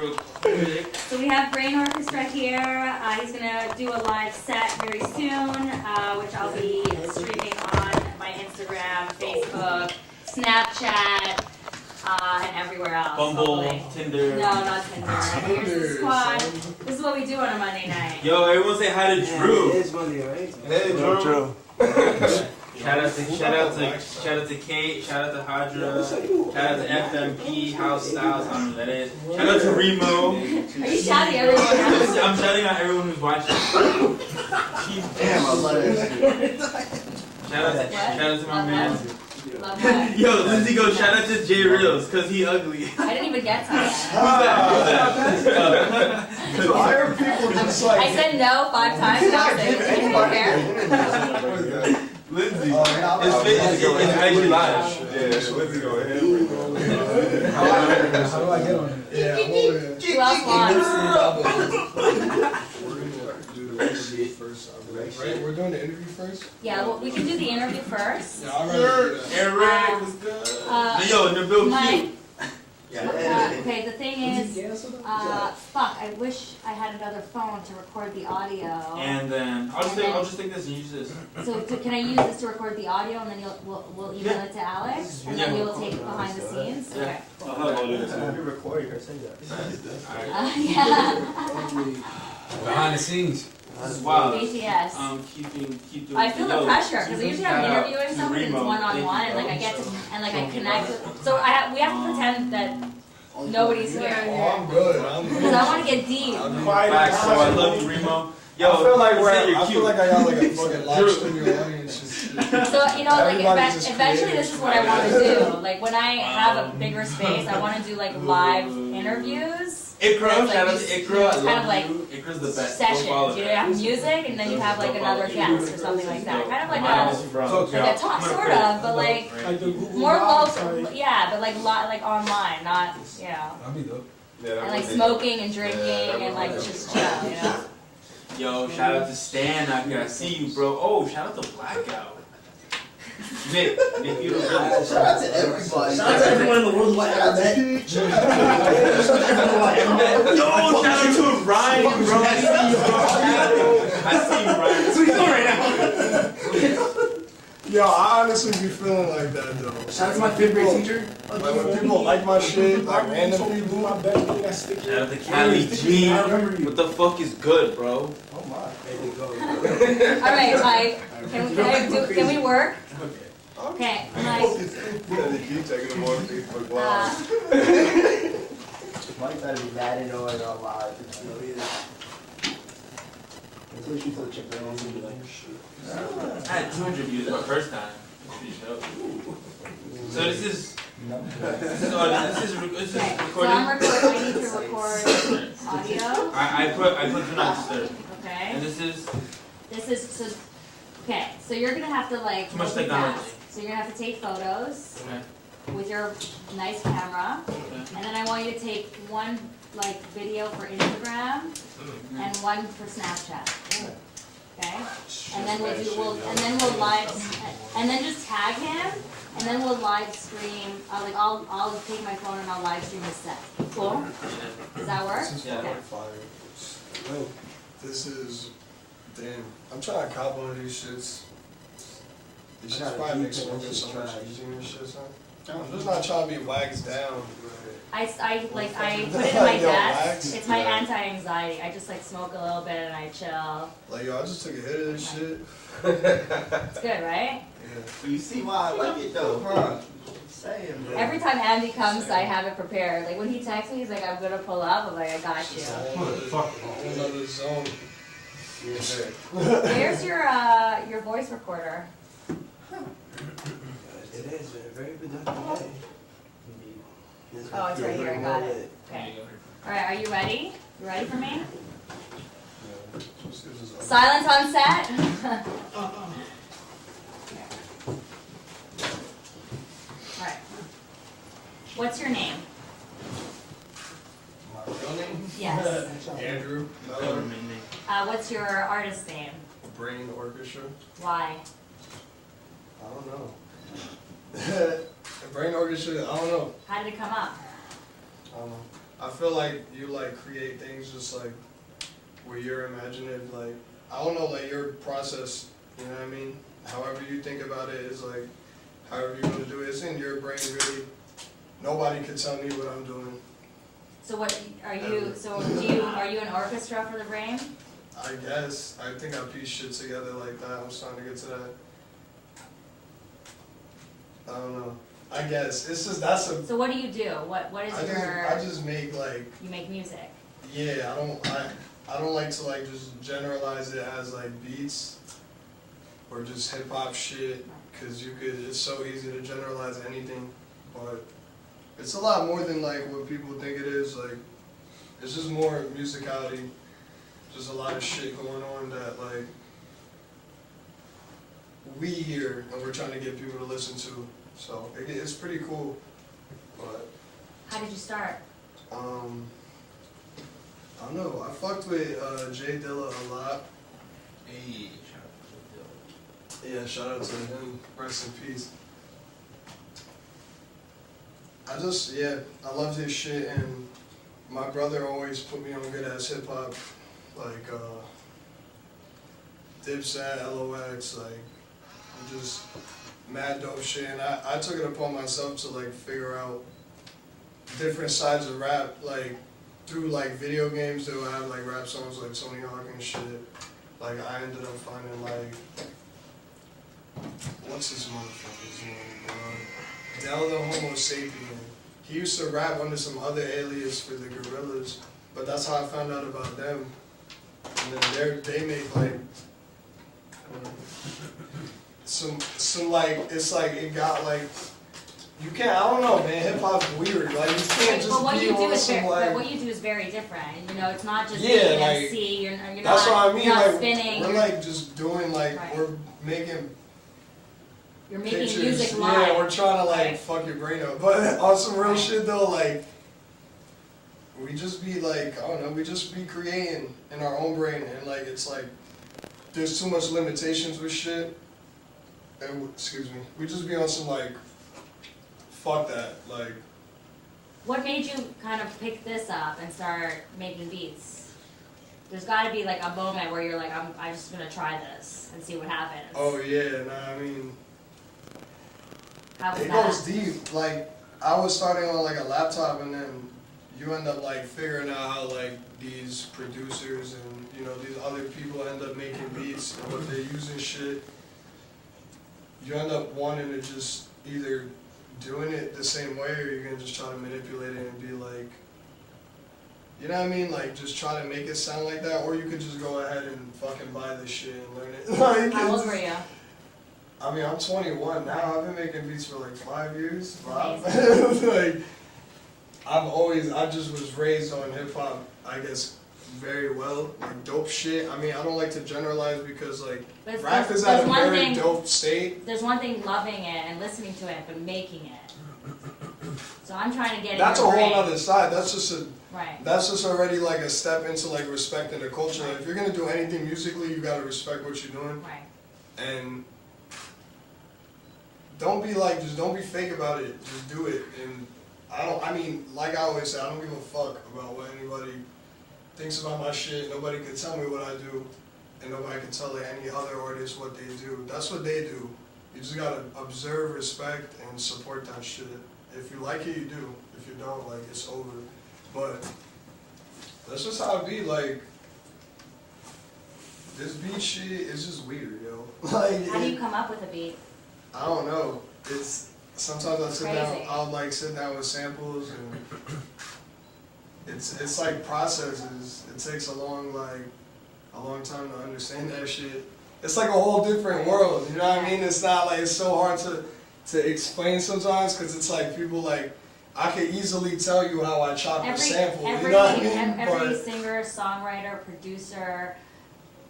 real quick. So we have Brain Orchestra here. He's gonna do a live set very soon, which I'll be streaming on my Instagram, Facebook, Snapchat, and everywhere else. Bumble, hopefully. Tinder. No, not Tinder. Here's the squad. This is what we do on a Monday night. Yo, everyone say hi to Drew. It is Monday, right? Hey, Drew. Shout out to Kate, shout out to Hydra, shout out to FMP, House Styles, I don't know who that is. Shout out to Remo. Are you shouting at everyone else? I'm shouting out everyone who's watching. Damn, I love it. Shout out to my man. Love what? Yo, Lindsay goes, shout out to Jay Reels, cause he ugly. I didn't even get to that. Who's that? Why are people just like... I said no 5 times. Now I say, Lindsay. It's IG Live. Yeah, Lindsay go ahead. How do I get on it? Yeah, I'm over here. Who else wants? We're gonna do the interview first, right? We're doing the interview first? Yeah, well, we can do the interview first. Yeah, I'd rather do that. Eric, what's good? Yo, Nabil Q. Okay, the thing is, fuck, I wish I had another phone to record the audio. And then I'll just take this and use this. So can I use this to record the audio and then we'll email it to Alex? And then we will take it behind the scenes? Okay. You're recording or say that. Yeah. Behind the scenes. This is wild. BTS. Keep doing. I feel the pressure because usually I'm interviewing someone and it's one-on-one and like I get to and like I connect with. So we have to pretend that nobody's here. Oh, I'm good. Because I want to get deep. Facts, so I love you, Remo. Yo, I feel like you're I feel like I got like a fucking live studio audience. So you know, like eventually this is what I want to do. Like when I have a bigger space, I want to do like live interviews. Ikra, shout out to Ikra. It's kind of like Ikra's the best. sessions. You know, you have music and then you have like another guest or something like that. Kind of like a talk, sort of, but like more local. Yeah, but like online, not you know. That'd be dope. And like smoking and drinking and like just chill, you know. Yo, shout out to Stan out here. I see you, bro. Oh, shout out to Blackout. Nick, you the realest. Shout out to everybody. Shout out to everyone in the world who I ever met. Yo, shout out to Ryan, bro. I see you, Ryan. That's what he's doing right now. Yo, I honestly be feeling like that though. Shout out to my 5th grade teacher. Like when people like my shit, like random people. Shout out to Cali G. What the fuck is good, bro? Oh my. All right, Mike. Can we work? Okay, Mike. They keep taking them on Facebook Live. Mike's gotta be mad and annoying on live. Until you tell Chipper, I'm gonna be like, shit. I had 200 views my first time. So this is recording. So I need to record audio. I put do not disturb. Okay. And this is okay. So you're gonna have to like too much technology. So you're gonna have to take photos with your nice camera, and then I want you to take one like video for Instagram and one for Snapchat. Okay. And then we'll live, and then just tag him, and then we'll live stream. I'll take my phone and I'll live stream his set. Cool. Does that work? Yeah. Okay. Yo, this is damn. I'm trying to cop one of these shits. These shits probably make smoking so much easier and shit, son. I'm just not trying to be waxed down. I put it in my desk. It's my anti-anxiety. I just like smoke a little bit and I chill. Like yo, I just took a hit of this shit. It's good, right? So you see why I like it though, huh? Saying, man. Every time Andy comes, I have it prepared. Like when he texts me, he's like, "I'm gonna pull up." I'm like, "I got you." Another zone. Where's your voice recorder? Today's been a very productive day. Oh, it's right here. I got it. Okay. All right. Are you ready? You ready for me? Silence on set. All right. What's your name? My real name? Yes. Andrew. What's your artist name? Brain Orchestra. Why? I don't know. Brain Orchestra, I don't know. How did it come up? I don't know. I feel like you like create things just like where you're imaginative, like, I don't know, like your process, you know what I mean? However you think about it is like, however you want to do it, it's in your brain really. Nobody can tell me what I'm doing. So what, are you an orchestra for the brain? I guess, I think I piece shit together like that, I'm starting to get to that. I don't know, I guess, it's just, that's a, So what do you do? What is I just make like, you make music? yeah, I don't like to like just generalize it as like beats or just hip hop shit, cause it's so easy to generalize anything, but it's a lot more than like what people think it is, like, it's just more musicality, just a lot of shit going on that like, we hear and we're trying to get people to listen to, so it's pretty cool, but. How did you start? I don't know, I fucked with Jay Dilla a lot. Hey, Yeah, shout out to him, rest in peace. I loved his shit, and my brother always put me on good ass hip hop, like Dipset, LOX, like just mad dope shit, and I took it upon myself to like figure out different sides of rap, like through like video games that would have like rap songs like Tony Hawk and shit. Like I ended up finding like, what's his motherfucker's name, bro? Del the Homo Sapien. He used to rap under some other alias for the Gorillas, but that's how I found out about them. And then they make like some like, it's like it got like, you can't, I don't know, man, hip hop's weird, like you can't just But what be you do on is some but like, what you do is very different. You know, it's not just Yeah, being an like, MC. You're that's not, what I mean, you're not like, spinning. we're like just doing like, Right. we're making You're making pictures, music live. yeah, we're trying to like Right. fuck your brain up, but on some real Right. shit though, like, we just be like, I don't know, we just be creating in our own brain, and like, it's like, there's too much limitations with shit, and, excuse me, we just be on some like, fuck that, like, What made you kind of pick this up and start making beats? There's got to be like a moment where you're like, I'm just gonna try this and see what happens. oh yeah, nah, I mean, How was it that? goes deep, like, I was starting on like a laptop, and then you end up like figuring out how like these producers and, you know, these other people end up making beats and what they use and shit. You end up wanting to just either doing it the same way, or you're gonna just try to manipulate it and be like, you know what I mean, like just try to make it sound like that, or you could just go ahead and fucking buy this shit and learn it. Like, How old it's were just- you? I mean, I'm 21 now. I've been making beats for like 5 years. Five. Amazing. Like, I just was raised on hip hop, I guess, very well. Like dope shit. I mean, I don't like to generalize because like But rap is there's at a one very thing- dope state. There's one thing loving it and listening to it, but making it. So I'm trying to get in That's a your whole brain. other side. That's just already like a step into like respecting the culture. If you're gonna do anything musically, you gotta respect what you're doing. Right. And don't be like, just don't be fake about it. Just do it. And I mean, like I always say, I don't give a fuck about what anybody thinks about my shit. Nobody can tell me what I do, and nobody can tell any other artist what they do. That's what they do. You just gotta observe, respect, and support that shit. If you like it, you do. If you don't, like, it's over. But that's just how it be. Like, this beat shit is just weird, yo. Like, How do you come up with a beat? I don't know. It's sometimes I sit down. Crazy. I'll like sit down with samples, and it's like processes. It takes a long time to understand that shit. It's like a whole different world. You know what I mean? It's not like, it's so hard to explain sometimes, because it's like people like, I could easily tell you how I chop a sample. You know what I mean? Every But singer, songwriter, producer,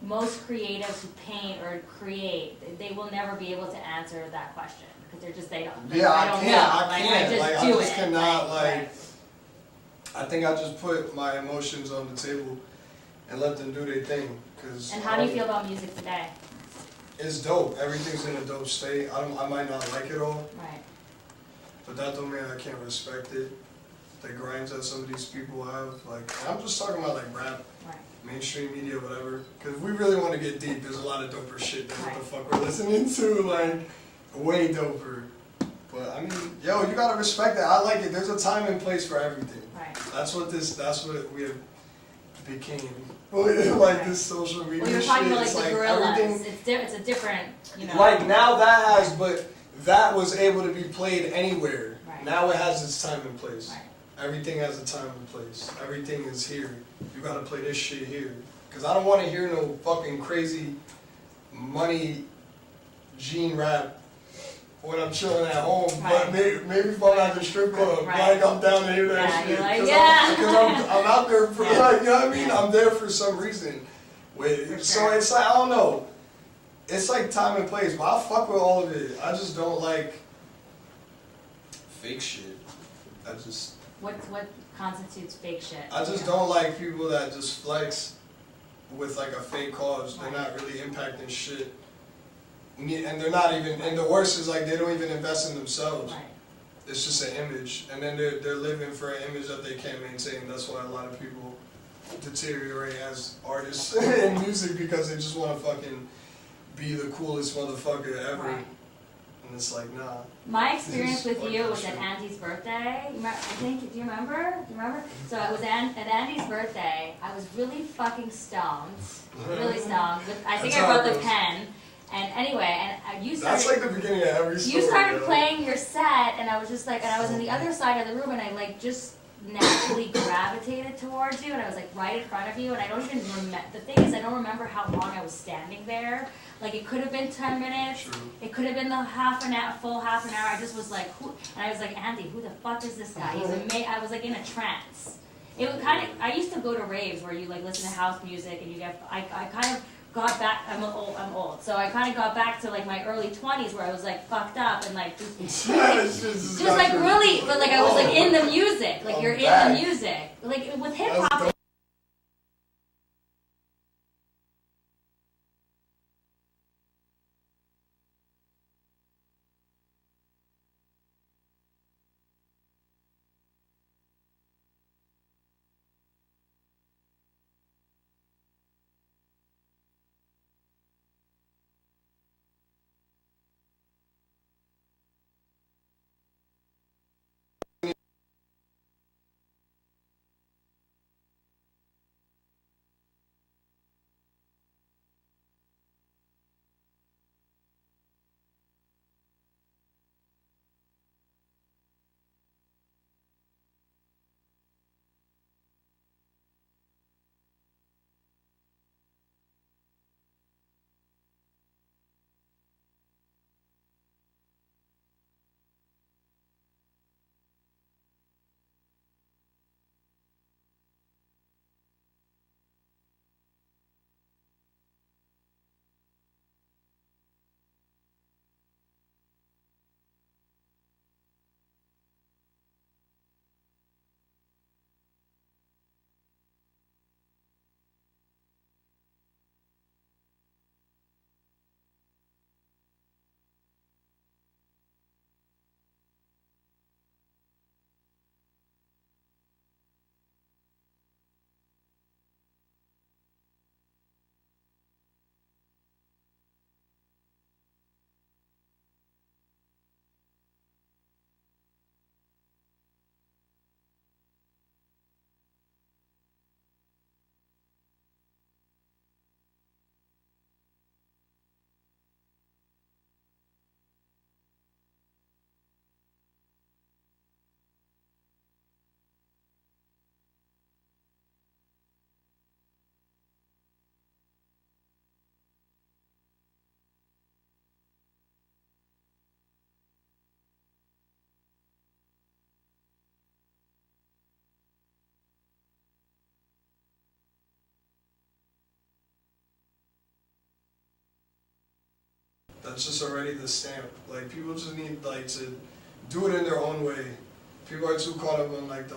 most creatives who paint or create, they will never be able to answer that question because they don't. yeah, I I don't can't. know. I Like, can't. I Like, just I do just it. cannot like. right. I think I just put my emotions on the table and let them do their thing. Cause And how do you feel about music today? It's dope. Everything's in a dope state. I might not like it all, Right. but that don't mean I can't respect it. the grinds that some of these people have. Like, I'm just talking about like rap, Right. mainstream media, whatever. Because if we really want to get deep, there's a lot of doper shit than what the fuck we're listening to. Like, way doper. But I mean, yo, you gotta respect that. I like it. There's a time and place for everything. Right. That's what we have became. Like this social media Well, you're shit. talking about like It's the like gorillas. everything. It's a different, you know. Like now that has, but that was able to be played anywhere. Right. Now it has its time and place. Right. Everything has a time and place. Everything is here. You gotta play this shit here. Cause I don't wanna hear no fucking crazy money gene rap when I'm chilling at home. But Right. maybe if I'm at the strip club, Right. like I'm down to hear that Yeah, shit. you're like, Cause yeah. I'm out there for Yeah. like, you know what I mean? Yeah. I'm there for some reason. For So sure. it's like, I don't know. It's like time and place, but I fuck with all of it. I just don't like fake shit. What constitutes fake shit? I just don't like people that just flex with like a fake cause. They're not really impacting shit. And they're not even, and the worst is like they don't even invest in themselves. Right. It's just an image. And then they're living for an image that they can't maintain. That's why a lot of people deteriorate as artists in music because they just want to fucking be the coolest motherfucker ever. Right. And it's like, nah. My experience with Fuck you that was at shit. Andy's birthday. I think, do you remember? So it was at Andy's birthday. I was really fucking stoned. Really stoned. I think That's I how brought it the goes. pen. And anyway, and you That's started, like the beginning of every story. you started yo. playing your set, and I was just like, and I was in the other side of the room, and I like just naturally gravitated towards you, and I was like right in front of you, and I don't even remember, the thing is I don't remember how long I was standing there. Like it could have been 10 minutes, True. it could have been the full half an hour. I just was like, who, and I was like, Andy, who the fuck is this guy? He's I was like in a trance. It was kind of, I used to go to raves where you like listen to house music and you get, I kind of got back, I'm old, so I kind of got back to like my early 20s where I was like fucked up and like just like really, but like I was like in the music, like you're in the music, like with hip hop. That's just already the stamp. Like people just need like to do it in their own way. People are too caught up on like the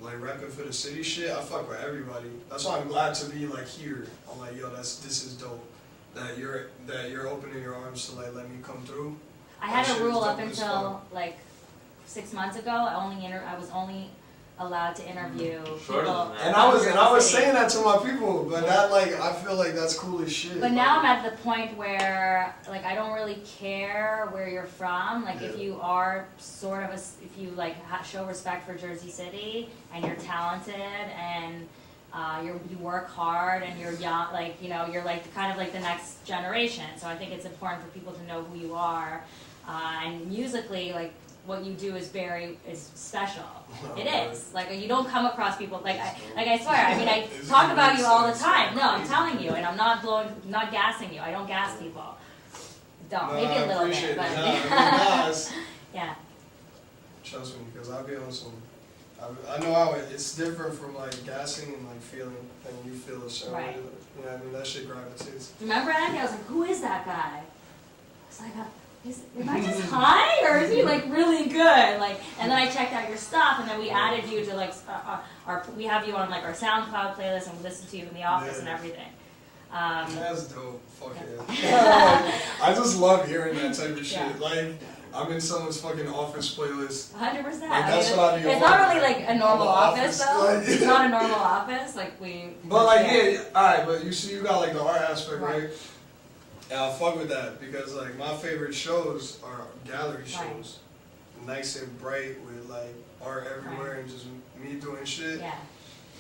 like rapping for the city shit. I fuck with everybody. That's why I'm glad to be like here. I'm like, yo, this is dope. That you're opening your arms to like let me come through. I had That a shit is rule up dope as until fuck. like 6 months ago, I was only allowed to interview Shorter people. than that. And I was saying that to my people, but that like I feel like that's cool as shit. But now I'm at the point where, like, I don't really care where you're from. Like, if you are sort of if you like show respect for Jersey City and you're talented and you work hard and you're young, like, you know, you're like kind of like the next generation. So I think it's important for people to know who you are. And musically, like, what you do is special. It is. Like, you don't come across people, like I swear, I mean, I talk about you all the time. No, I'm telling you, and I'm not gassing you. I don't gas people. Don't. Maybe a little bit, but. Yeah. Trust me, because I'll be on some. I know how it's different from like gassing and like feeling, and you feel a certain way. Right. You know what I mean? That shit gravitates. Remember Andy? I was like, who is that guy? I was like, am I just high, or is he like really good? Like, and then I checked out your stuff, and then we added you to like we have you on like our SoundCloud playlist, and we listen to you in the office and everything. That's dope. Fuck yeah. I just love hearing that type of shit. Yeah. Like, I'm in someone's fucking office playlist. 100%. Like, that's what I do. It's not really like a normal office though. Like, It's not a normal office. Like But like yeah, alright, but you see, you got like the art aspect, Right. right? And I fuck with that because like my favorite shows are gallery shows, Right. nice and bright with like art everywhere and just me doing shit. Yeah.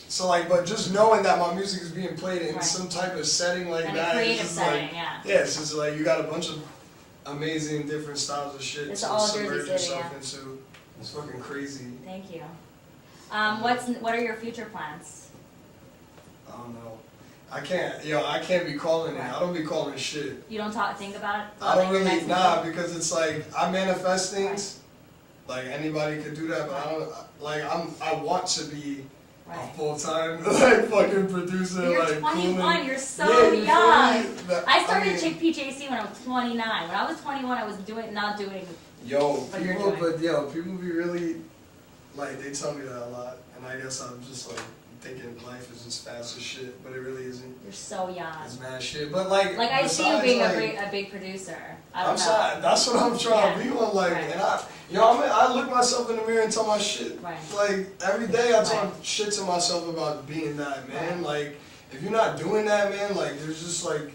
So like, but just knowing that my music is being played in Right. some type of setting like And that, a it's creative just setting, like, yeah. yeah, it's just like you got a bunch of amazing different styles of shit It's to all Jersey submerge City, yourself yeah. into. It's fucking crazy. Thank you. What are your future plans? I don't know. I can't be calling it. I don't be calling shit. You don't think about it? I don't Like your really, next because it's like, I manifest things, like anybody could do that, but I don't, like, I want to be a Right. full-time, like, fucking producer, You're like, 21, cool. you're so Yeah, you young. feel me? That- I started mean, ChicpeaJCHQ when I was 29. When I was 21, I was not doing. Yo, what you're people, doing. but yo, people be really, like, they tell me that a lot, and I guess I'm just like, thinking life is just fast as shit, but it really isn't. You're so young. It's mad shit, but like, Like I see you besides, being like, a big producer. I I'm don't know. sorry, that's what I'm trying to be on, like, Right. and I look myself in the mirror and tell my shit. Right. Like, every day I talk Right. shit to myself about being that, man. Right. Like, if you're not doing that, man, like, there's just, like,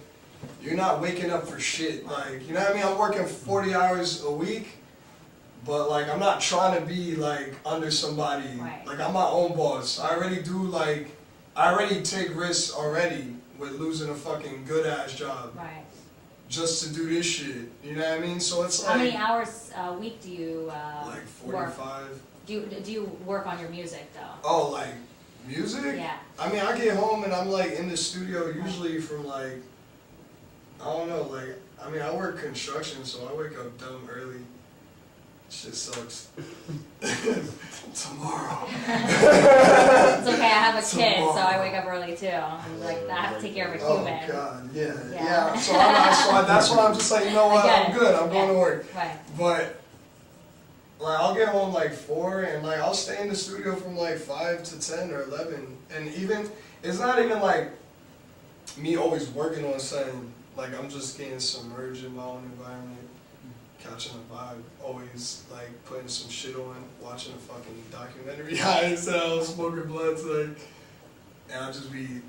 you're not waking up for shit. Like, you know what I mean? I'm working 40 hours a week, but, like, I'm not trying to be, like, under somebody. Right. Like, I'm my own boss. I already do, like, I already take risks already with losing a fucking good-ass job. Right. Just to do this shit, you know what I mean? So it's like... How many hours a week do you Like work? 45. Do you work on your music though? Oh, like music? Yeah. I mean, I get home and I'm like in the studio usually from like, I don't know, like, I mean, I work construction, so I wake up dumb early. Shit sucks. Tomorrow. It's okay. I have a kid, so I wake up early too. I'm like, I have to take care of a Oh human. God, yeah. Yeah. So that's why I'm just like, you know what, I get I'm it. good, I'm going Yeah. to work. Right. But like I'll get home like 4 and like I'll stay in the studio from like 5 to 10 or 11. And even it's not even like me always working on something. Like I'm just getting submerged in my own environment, catching a vibe, always like putting some shit on, watching a fucking documentary high as hell, smoking blunts, like, and I'll just be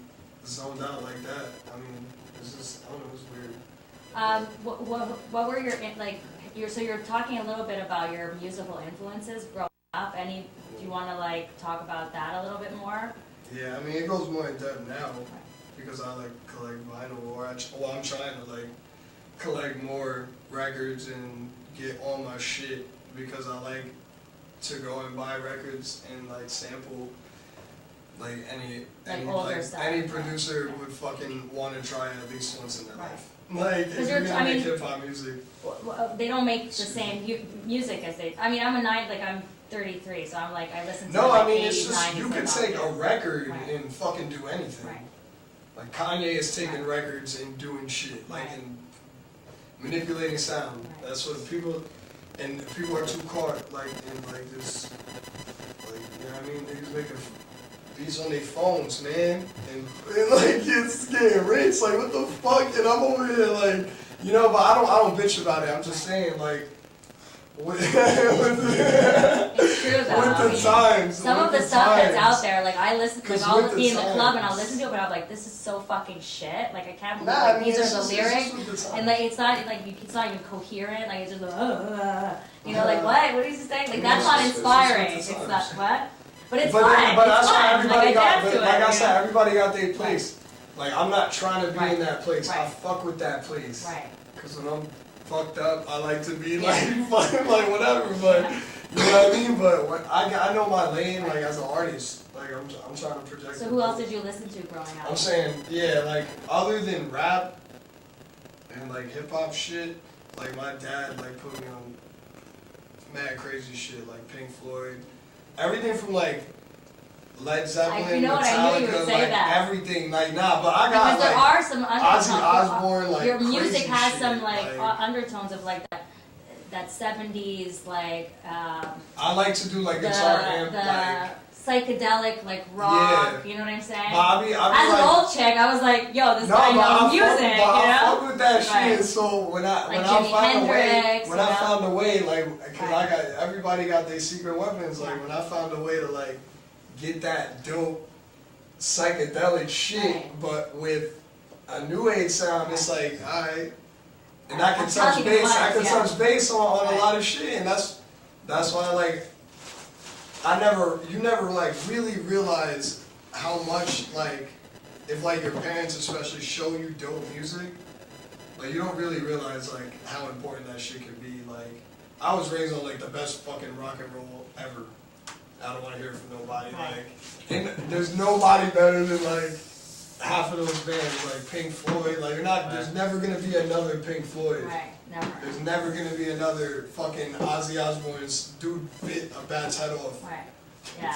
zoned out like that. I mean, it's just, I don't know, it's weird. What were your like? So you're talking a little bit about your musical influences growing up. Do you want to like talk about that a little bit more? Yeah, I mean, it goes more in depth now because I like collect vinyl, or I'm trying to like collect more records and get all my shit because I like to go and buy records and like sample like older stuff, any right. producer would fucking want to try it at least once in their life. Like, if 'Cause you're you're- gonna I make mean- hip-hop music. They don't make the same music as they. I mean, I'm 33, so I'm like I listen to. No, like I mean, 80s, it's just, 90s you could hip-hop. take a record Right. and fucking do anything. Right. Like Kanye is taking Right. records and doing shit, like, Right. and manipulating sound. Right. That's what people are too caught, like, in like this, like, you know what I mean? Niggas making beats on their phones, man, and like it's getting rich. Like, what the fuck? And I'm over here like, you know, but I don't bitch about it. I'm just saying, like, with It's true though. I the mean, times. some with of the stuff times. that's out there, like I listen, like 'Cause I'll with the be in the club and I'll times. listen to it, but I'm like, this is so fucking shit. Like I can't believe Nah, like I mean, these it's are just- the it's lyrics, just with the times. and like it's not even coherent. Like it's just you know, like what is he saying? Like that's not It's just inspiring. with the It's times. not what. But it's But fun. but It's that's why fun. everybody Like I got. dance But to like it. I you said, know? everybody got their place. Like I'm not trying to be Right. in that place. I Right. fuck with that place. Right. Cause when I'm fucked up, I like to be Yeah. like fucking like whatever. But you know what I mean. But when I know my lane. Like as an artist, like I'm trying to project. So who else did you listen to growing up? I'm saying yeah. Like other than rap and like hip hop shit, like my dad like put me on mad crazy shit like Pink Floyd, everything from like Led Zeppelin, you know what, Metallica, I knew you would say like that. everything. Like nah, but I got Because there like are some undertones. Ozzy Osbourne, like Your music crazy has shit, some like undertones of like that 70s like I like to do like the guitar amp, like psychedelic like rock. Yeah. You know what I'm saying? Bobby. I As be an like, old chick, I was like, yo, this no, guy but I knows music. fuck, You but I know? fuck with that Right. shit. So when I Like when Jimi I found a way, Hendrix, when you I know? found a way, like, cause Right. I got everybody got their secret weapons. Like Yeah. when I found a way to like get that dope psychedelic shit, Right. but with a new age sound, it's like alright. And I can I'm touch talking bass. I once, can yeah. touch bass on Right. a lot of shit, and that's why like you never like really realize how much like if like your parents especially show you dope music, like you don't really realize like how important that shit can be. Like I was raised on like the best fucking rock and roll ever. I don't want to hear it from nobody. Right. Like, and there's nobody better than like half of those bands, like Pink Floyd. Like you're not. There's never gonna be another Pink Floyd. Right. Never. There's never gonna be another fucking Ozzy Osbourne's dude bit a Bat's head off. Right. Yeah.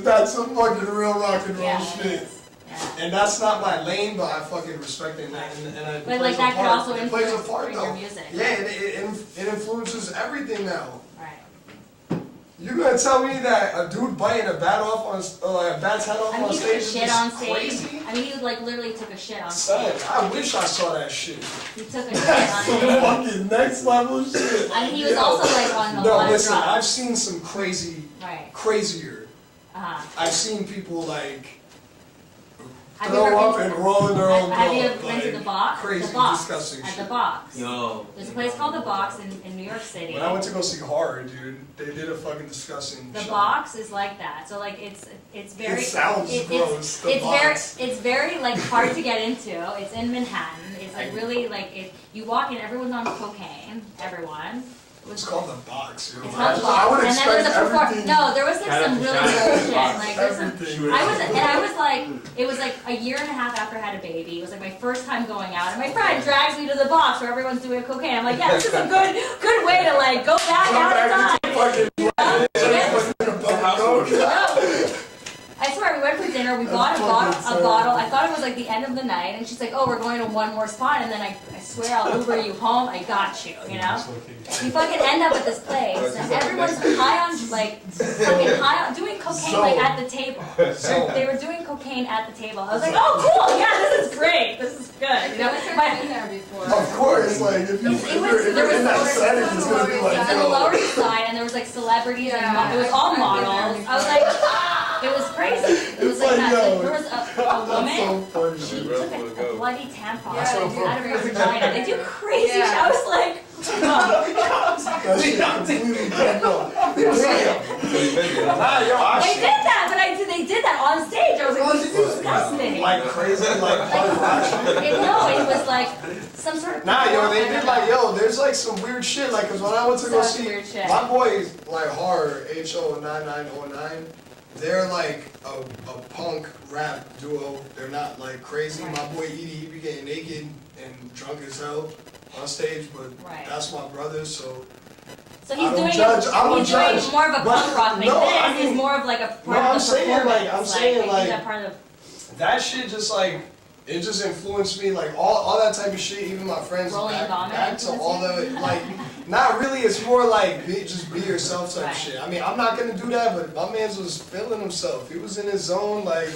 That's some fucking real rock and roll Yeah, it shit. is. Yeah. And that's not my lane, but I fucking respect it, and I But plays like a that could part. also It plays a influence part your though. music. Yeah, and it influences everything now. Right. You gonna tell me that a dude biting a bat off on like a bat's head off I mean, on he took stage a is shit just on stage. crazy? I mean, he like literally took a shit on Son, stage. I wish I saw that shit. He took a shit That's on some stage. fucking next level shit. I mean, he was Yo. also like on a No, lot of listen, drugs. I've seen some crazier. I've seen people like Have you throw ever up been and to- roll in their own Have you blood, ever been to like, the box? crazy, The box. disgusting At shit. the box. Yo. There's a place called the Box in New York City. When I went to go see horror, dude, they did a fucking disgusting The show. box is like that. So like it's very. It sounds gross, the it's box. very like hard to get into. It's in Manhattan. It's like really like you walk in, everyone's on cocaine. Everyone. It's called the box, yo. It's called the I Box. would And then there's expect a perform. everything. No, there was like Shout out some to really Shout Out cool to shit. Box. Like there's some. Everything. I was like, it was like a year and a half after I had a baby. It was like my first time going out, and my friend drags me to the box where everyone's doing cocaine. I'm like, yeah, this is a good way to like go back out of time. I swear, we went for dinner, we bought a bottle, I thought it was like the end of the night, and she's like, oh, we're going to one more spot, and then I swear I'll Uber you home, I got you, you know? We fucking end up at this place, and everyone's high on, like, fucking high on, doing cocaine, like, at the table. They were doing cocaine at the table. I was like, oh, cool, yeah, this is great, this is good, you know? I've been there before. Of course, like, if you're in that setting, it's gonna be like, It was on the yo. Lower East Side, and there was like celebrities, and Yeah, it was all I've been there models. before. I was like, it was crazy. It was It's like like, that. yo, Like, there was a woman. That's so funny. She took a bloody tampon That's what I'm out of her vagina. They do crazy Yeah. shit. I was like, That shit completely fucked up. Nah, yo, they did that, but they did that on stage. I was like, this is disgusting. like crazy, like punk rock shit. No, it was like some sort of. Nah, yo, they I did don't like, know. yo, there's like some weird shit, like, cause when I went to go Such see, weird shit. my boys, like, horror, HO9909, they're like a punk rap duo, they're not like crazy, my boy Edie, he be getting naked and drunk as hell on stage, but Right. that's my brother, so. So I he's don't doing judge, I don't he's judge, doing more of a but- punk rock thing. no, This I mean- is more of like a part No, of I'm the saying, like, performance. I'm saying, they do like- that part of. That shit just like, it just influenced me, like all that type of shit, even my friends, Rolling Vomit back to influenced all you? of it, like, not really, it's more like, just be yourself type Right. shit. I mean, I'm not gonna do that, but my man's was feeling himself, he was in his zone, like,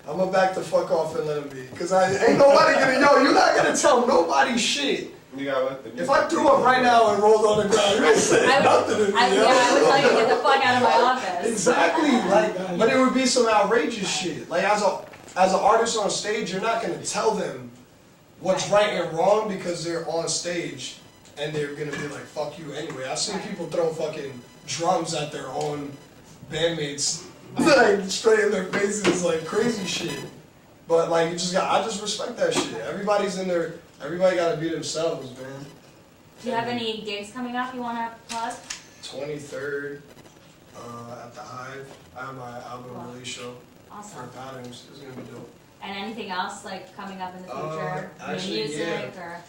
I'm gonna back the fuck off and let him be, cause ain't nobody gonna, yo, you're not gonna tell nobody shit. You gotta let them. If I threw up right now and rolled on the ground, you're say nothing to me. I would tell you to get the fuck out of my office. Exactly, like, but it would be some outrageous shit. Like, as an artist on stage, you're not gonna tell them what's right and wrong because they're on stage and they're gonna be like, fuck you anyway. I've seen people throw fucking drums at their own bandmates, like, straight in their faces, like, crazy shit. But, like, I just respect that shit. Everybody gotta be themselves, man. Do you have any gigs coming up you wanna plug? 23rd, at the Hive. I have my album release show for Awesome. Patterns. It's gonna be dope. And anything else like coming up in the future? Actually, New music yeah. or?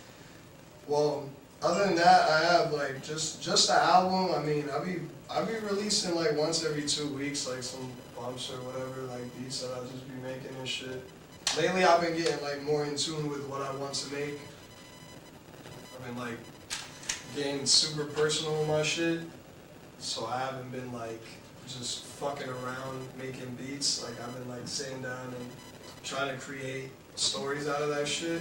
Well, other than that, I have like just the album. I mean, I'll be releasing like once every 2 weeks, like some bumps or whatever, like beats that I'll just be making and shit. Lately, I've been getting like more in tune with what I want to make. I've been like getting super personal with my shit, so I haven't been like just fucking around making beats. Like I've been like sitting down and trying to create stories out of that shit.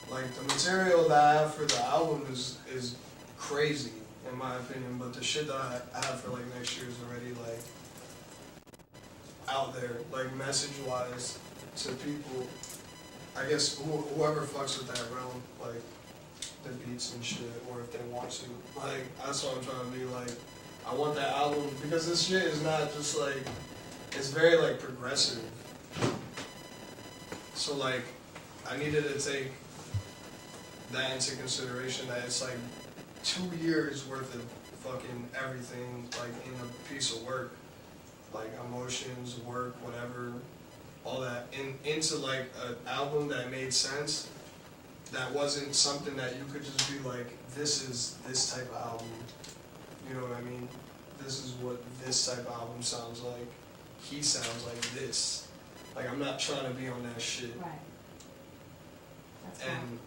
Like the material that I have for the album is crazy in my opinion, but the shit that I have for like next year is already like out there, like message wise to people. I guess whoever fucks with that realm, like the beats and shit, or if they want to. Like that's what I'm trying to do. Like I want that album because this shit is not just like, it's very like progressive. So like I needed to take that into consideration, that it's like 2 years worth of fucking everything like in a piece of work, like emotions, work, whatever, all that into like an album that made sense, that wasn't something that you could just be like, this is this type of album, you know what I mean? This is what this type of album sounds like. He sounds like this. Like I'm not trying to be on that shit. Right. That's And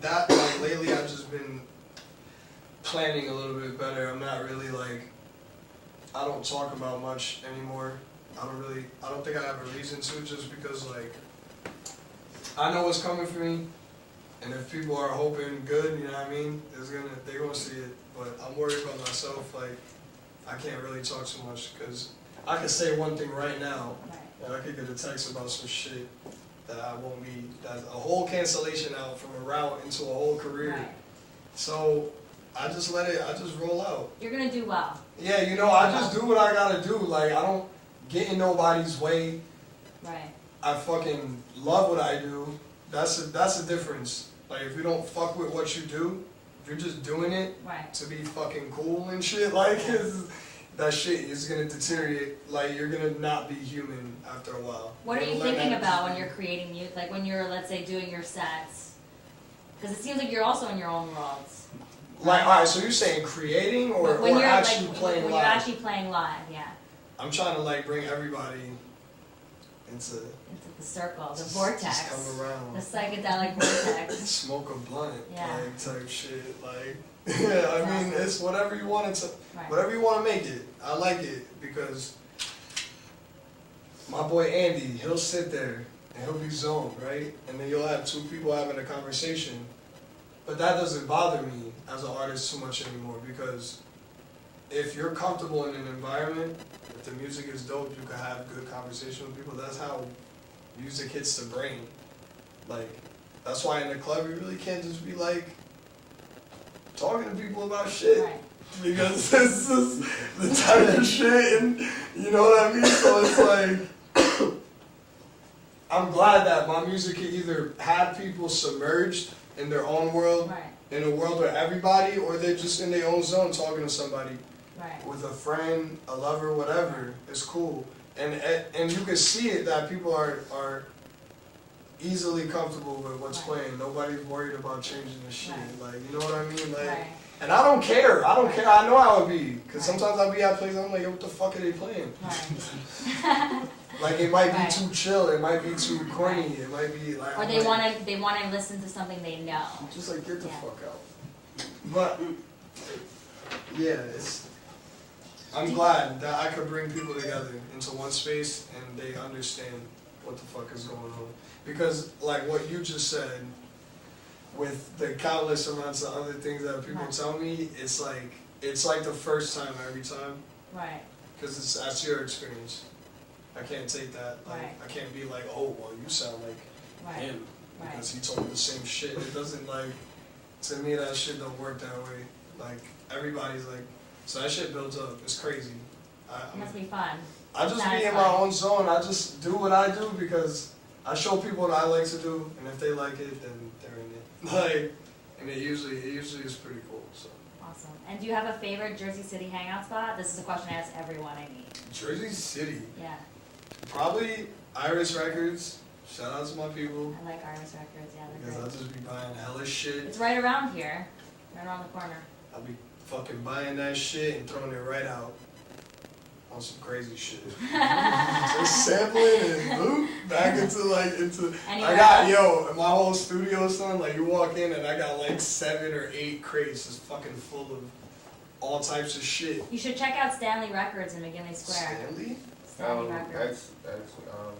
that, like, lately I've just been planning a little bit better. I'm not really like, I don't talk about much anymore. I don't think I have a reason to, just because like, I know what's coming for me, and if people are hoping good, you know what I mean, they're gonna see it. But I'm worried about myself, like, I can't really talk too much, because I could say one thing right now, right. and I could get a text about some shit that I won't be, that's a whole cancellation out from a route into a whole career. Right. So I just roll out. You're gonna do well. Yeah, you know, I just do what I gotta do. Like, I don't get in nobody's way. Right. I fucking love what I do. That's the difference. Like, if you don't fuck with what you do, if you're just doing it Right. to be fucking cool and shit, like, that shit is gonna deteriorate. Like, you're gonna not be human after a while. What are you You're gonna learn thinking how to about just when you're creating music? Like when you're, let's say, doing your sets? Because it seems like you're also in your own worlds. Like, alright, so you're saying creating or When you're actually like, playing when live? you're actually playing live, yeah. I'm trying to like bring everybody into Into the circle, the just vortex. come around. The psychedelic vortex. Smoke a blunt, Yeah. like type shit. Like, yeah, I mean, it's whatever you want it to, Right. whatever you want to make it. I like it because my boy Andy, he'll sit there and he'll be zoned, right? And then you'll have two people having a conversation. But that doesn't bother me as an artist too much anymore, because if you're comfortable in an environment, if the music is dope, you can have good conversation with people. That's how music hits the brain. Like, that's why in the club you really can't just be like talking to people about shit. Right. Because this is the type of shit, and you know what I mean? So it's like, I'm glad that my music can either have people submerged in their own world, Right. in a world where everybody, or they're just in their own zone talking to somebody, Right. with a friend, a lover, whatever. It's cool. And you can see it that people are easily comfortable with what's Right. playing. Nobody's worried about changing the shit. Right. Like, you know what I mean? Like, Right. and I don't care. I don't care. I know how it be. Because Right. sometimes I'll be at places, I'm like, yo, what the fuck are they playing? Right. Like, it might be Right. too chill. It might be too corny. It might be like... Or I'm they like, want to listen to something they know. just like, get the Yeah. fuck out. But, yeah, I'm glad that I could bring people together into one space and they understand what the fuck is going on. Because, like what you just said, with the countless amounts of other things that people tell me, it's like the first time every time. Right. Because that's your experience. I can't take that. Like, Right. I can't be like, oh, well, you sound like Right. him Right. because he told me the same shit. It doesn't like, to me, that shit don't work that way. Like, everybody's like, so that shit builds up. It's crazy. It must be fun. I just be in my own zone. I just do what I do because I show people what I like to do, and if they like it, then they're in it. Like, and it usually is pretty cool. So. Awesome. And do you have a favorite Jersey City hangout spot? This is a question I ask everyone I meet. Jersey City. Yeah. Probably Iris Records. Shout out to my people. I like Iris Records. Yeah, they're Because I'll great. just be buying hella shit. It's right around here, right around the corner. I'll be fucking buying that shit and throwing it right out on some crazy shit. Just sampling and boop, back into Anywhere I got, else? my whole studio, son, like you walk in and I got like 7 or 8 crates just fucking full of all types of shit. You should check out Stanley Records in McGinley Square. Stanley? Stanley Records.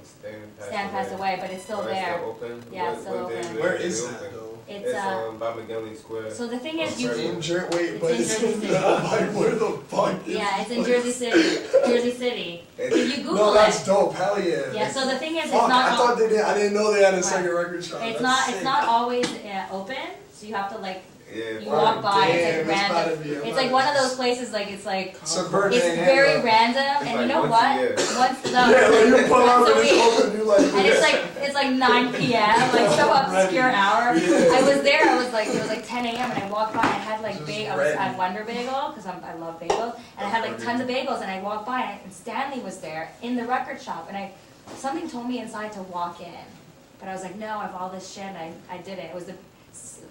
Stan Passed away, but it's still there. open? Yeah, it's still day open. is Where it is open? that though? It's by McGinley Square. so the thing is you. Wait, but It's in it's Jersey City. I'm like, where the fuck is Yeah, it's in this Jersey place? City. Jersey City. If you Google No, that's it. dope. Hell yeah. Yeah. So the thing is, it's Fuck, not. I thought they did. I didn't know they had a Right. second record shop. It's That's not. sick. It's not always open. So you have to like. Yeah, You walk by. Damn, It's like about to random. be- I'm It's about like to one of be- those places. Like it's like. Suburban It's hangout. very random, It's and you like know once a what? year. Once the Yeah, like you pull out once a and week. it's open, you like. And it's like 9 p.m. like some obscure hour. Yeah. I was there. I was like it was like 10 a.m. and I walked by. and I had like Just I was ready. at Wonder Bagel because I love bagels, and I had like tons of bagels. And I walked by and Stanley was there in the record shop, and something told me inside to walk in, but I was like, no, I have all this shit. And I didn't.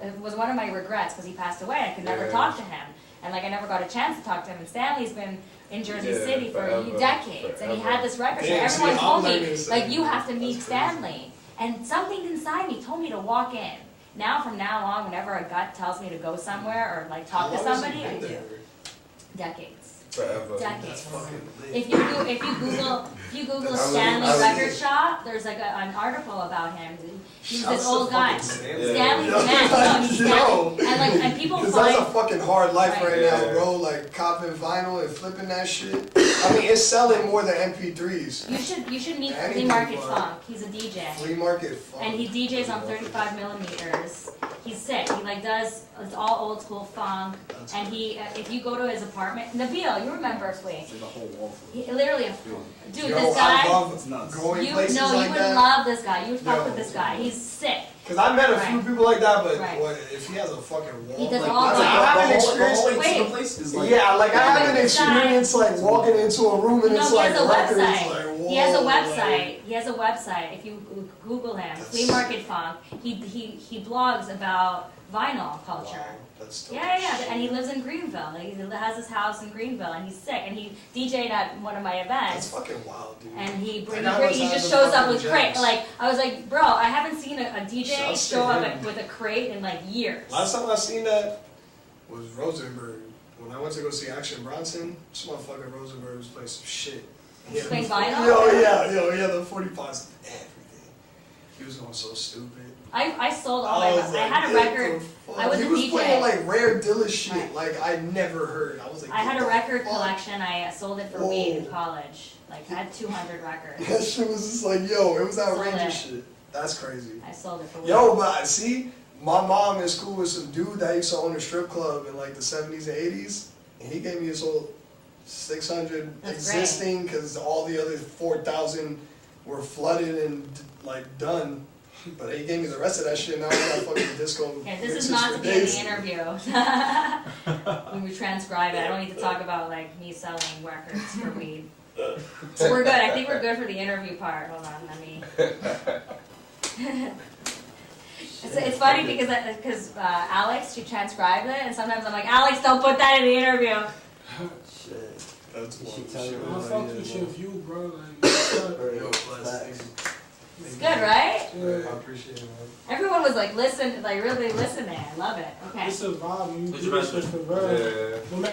It was one of my regrets because he passed away. I could never Yeah. talk to him, and like I never got a chance to talk to him. And Stanley's been in Jersey Yeah, City for forever, decades, and he had this record shop. Damn, see, Everyone I'm told me, learning like, you something. have to meet That's crazy. Stanley. And something inside me told me to walk in. Now, from now on, whenever a gut tells me to go somewhere or like talk to How long has somebody, it I been do. there? Decades. Forever. Decades. That's fucking lit. If you Google I Stanley was- Record Shop, there's like an article about him. He's Shouts this to old guy. fucking Yeah. Stanley's Yo, the man. No, he's yo. Stanley. And people Cause that's a find. fucking hard life right, Right. now, Yeah. bro. Like copping vinyl and flipping that shit. I mean, it's selling more than MP3s. You should meet Anything Flea Market fun. Funk. He's a DJ. Flea market. Fuck. And he DJs on 35 millimeters. He's sick. He like does, it's all old school funk. That's And he, if you go to his apartment, Nabil, you remember Flea. It's like a whole wall full. He literally, dude, Yo, this I guy, love It's nuts. going you places know, like you would that. love this guy. You would fuck Yo. with this guy. He's sick. Cause I met a few Right. people like that, but Right. what, if he has a fucking wall, He does like, all that's that. like, I haven't The experienced. whole Wait. into the place is like. Yeah, like I Yeah, haven't but this guy- experienced like walking into a room and No, it's he like has a records. website. Like, whoa, He has a like- website. He has a website. If you Google him, That's Flea Market Funk, he blogs about vinyl culture. Wow, that's dope. Yeah, and he lives in Greenville. Like, he has his house in Greenville, and he's sick. And he DJ'd at one of my That's events, fucking wild, dude. and he That guy must just have some shows up fucking with crate. gems. Like I was like, bro, I haven't seen a DJ Shouts to show up him. with a crate in like years. Last time I seen that was Rosenberg. When I went to go see Action Bronson, this motherfucker Rosenberg was playing some shit. He had Playing the- vinyl? Yo, he had the 40 pots and everything. He was going so stupid. I sold all my. was I had a what record. the fuck? I was he a was DJ. playing like rare Dilla shit, Right. like I never heard. I was like, I had what a the record fuck? collection. I sold it for Whoa. weed in college. Like I had 200 records. That shit was just like, yo, it was Sold outrageous it. shit. That's crazy. I sold it for weed. Yo, but see, my mom is cool with some dude that used to own a strip club in like the 70s and 80s, and he gave me his whole 600 That's existing because all the other 4,000 were flooded and like done. But he gave me the rest of that shit. Now I got fucking disco. Okay, this mixes is not for to be in days. the interview. When we transcribe it, I don't need to talk about like me selling records for weed. So we're good. I think we're good for the interview part. Hold on, let me. It's funny because Alex, she transcribed it, and sometimes I'm like, Alex, don't put that in the interview. Shit. That's She wild tell shit. you Man, what fuck it you, is, shit, bro. you, bro. Like, Yo, bless. It's good, right? I appreciate it, man. Everyone was like, really listening. I love it. Okay. it's a vibe. You What's do your this best shit for real. Yeah. No matter